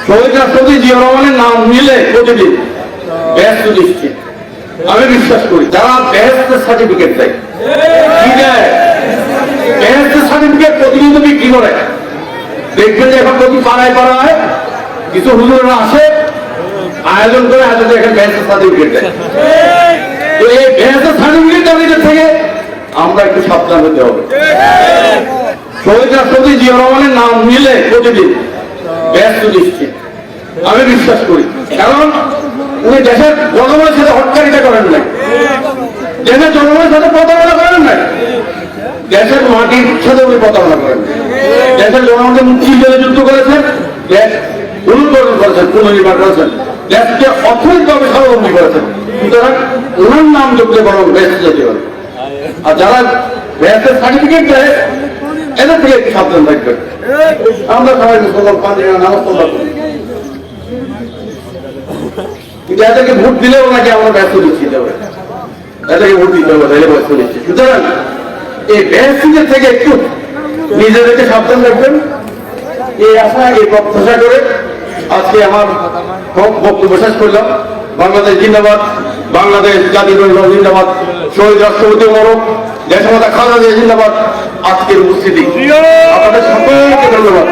শহীদ রাষ্ট্রপতি জিয়া রহমানের নাম নিলে প্রতিদিন ব্যস্ত দৃষ্টি আমি বিশ্বাস করি যারা বেহেস্তের সার্টিফিকেট দেয় কি দেয় বেহেস্তের সার্টিফিকেট প্রতিদিন বিক্রি করে দেখবেন যে এখন প্রতি পাড়ায় পাড়ায় কিছু হুজুরেরা আসে আয়োজন করে হাতে দেখেন বেহেস্তের সার্টিফিকেট দেয়। তো এই বেহেস্তের সার্টিফিকেট দাবিদের থেকে আমরা একটু সাবধান হতে হবে। শহীদ রাষ্ট্রপতি জিয়া রহমানের নাম নিলে প্রতিদিন ব্যস্ত দৃষ্টি আমি বিশ্বাস করি, কারণ উনি দেশের জনগণের সাথে হটকারিতা করেন নাই, দেশের জনগণের সাথে প্রতারণা করেন নাই, দেশের মাটির সাথে উনি প্রতারণা করেন, দেশের জনগণকে মুক্তিযুদ্ধে যুদ্ধ করেছেন, দেশ পুনর্গঠন করেছেন, পুনর্নির্মাণ করেছেন, দেশকে অর্থনৈতিকভাবে স্বাবলম্বী করেছেন। সুতরাং ওনার নাম যোগ্য বরং বেশ যেতে হবে। আর যারা ব্যাসের সার্টিফিকেট দেয় এদের থেকে একটু সাবধান থাকবেন। আমরা সবাই মুসলমান পাঁচজন নামাজ পড়া করি, কিন্তু এদেরকে ভোট দিলেও নাকি আমরা ব্যস্ত দিচ্ছি হবে, এদেরকে ভোট দিতে হবে তাহলে ব্যস্ত দিচ্ছি। সুতরাং এই ব্যস্তিদের থেকে একটু নিজেদেরকে সাবধান রাখবেন। এই আশা এই প্রত্যাশা করে আজকে আমার বক্তব্য শেষ করলাম। বাংলাদেশ জিন্দাবাদ, বাংলাদেশ জাতীয়তাবাদী দল জিন্দাবাদ, শহীদ রাষ্ট্রপতি মরক, দেশমাতা খালেদা জিয়া জিন্দাবাদ। আজকের উপস্থিতি আপনাদের সকলকে ধন্যবাদ।